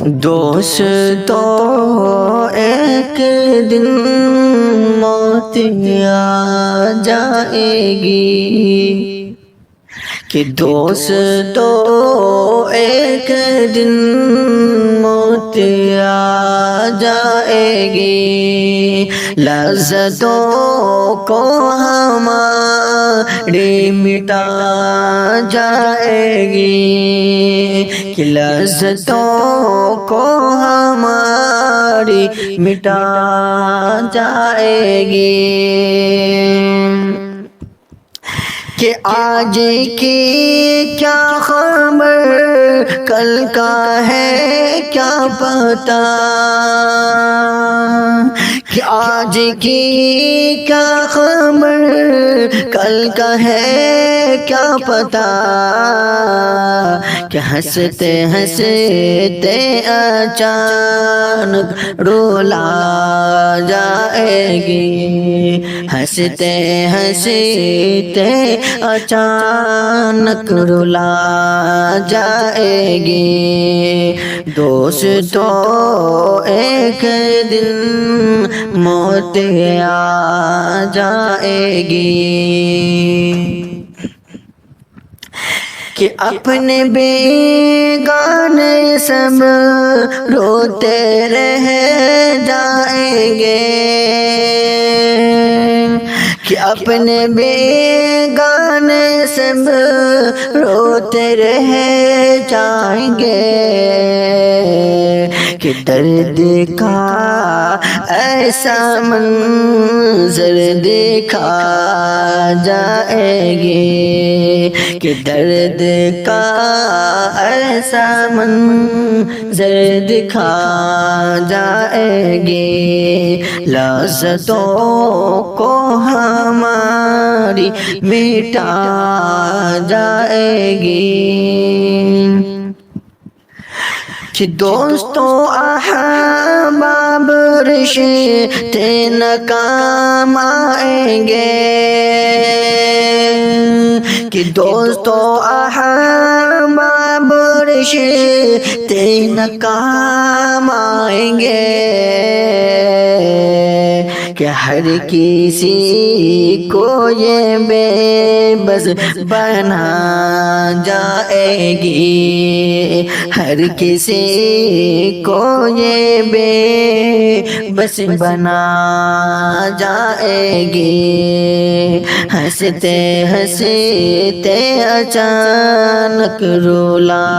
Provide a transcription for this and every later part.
دوستو ایک دن موت آ جائے گی، کہ دوستو ایک دن موت آ جائے گی، لذتوں کو ہماری مٹا جائے گی، کہ لذتوں کو ہماری مٹا جائے گی، کہ آج کی کیا خبر کل کا ہے کیا پتہ، کہ آج کی کیا خبر کل کا ہے کیا پتہ، کہ ہنستے ہنستے اچانک رلا جائے گی، ہنستے ہنستے اچانک رلا جائے گی، دوستو ایک دن موت آ جائے گی، کہ اپنے بیگانے سب روتے رہ جائیں گے، کہ اپنے بیگانے سب روتے رہ جائیں گے، کہ درد کا ایسا منظر دیکھا جائے گی، کہ درد کا ایسا منظر دکھا جائے گی، لذتوں کو ہماری مٹا جائے گی، کہ دوستو احباب رشتے ناکام آئیں گے، کہ دوستو احباب رشتے ناکام آئیں گے، کہ ہر کسی کو یہ بے بس بنا جائے گی، ہر کسی کو یہ بے بس بنا جائے گی، ہنستے ہنستے اچانک رلا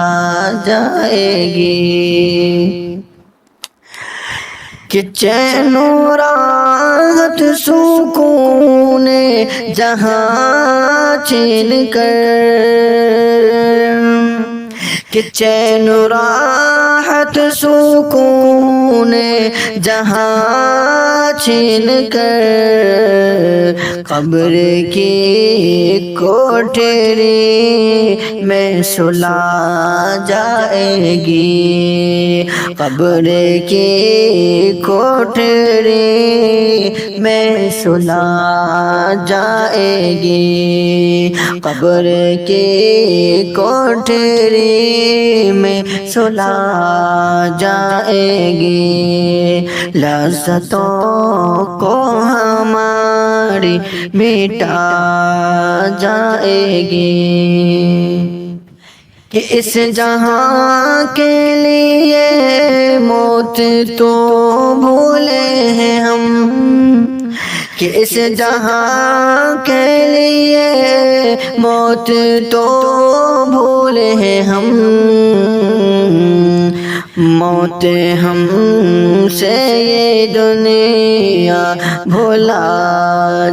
جائے گی، کہ چین و راحت سکون جہاں چھین کر، کہ چین و راحت سکون جہاں چھین کر، قبر کی کوٹھری میں سلا جائے گی، قبر کی کوٹھری میں سلا جائے گی، قبر کی کوٹھری میں سلا جائے گی، لذتوں کو ہماری مٹا جائے گی، کہ اس جہاں کے لیے موت تو بھولے ہیں ہم، کہ اس جہاں کے لیے موت تو بھولے ہیں ہم، موت ہم سے یہ دنیا بھولا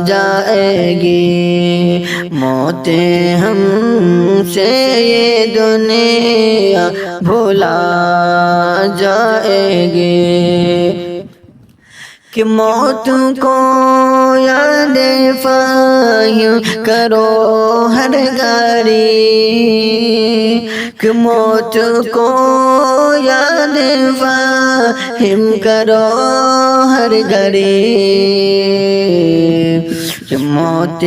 جائے گی، موت ہم سے یہ دنیا بھولا جائے گی، کہ موت کو یاد فاہم کرو ہر گھڑی، کہ موت کو یاد فاہم کرو ہر گھڑی، کہ موت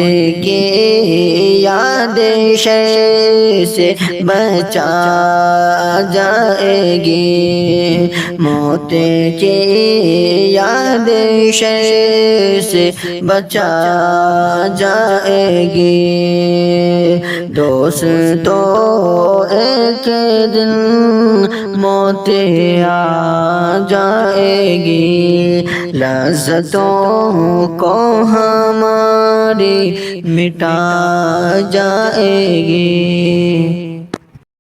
کی یاد شر سے بچا جائے گی، موت کی یاد شر سے بچا جائے گی۔ دوستو ایک دن موت آ جائے گی، لذتوں کو ہماری مٹا جائے گی۔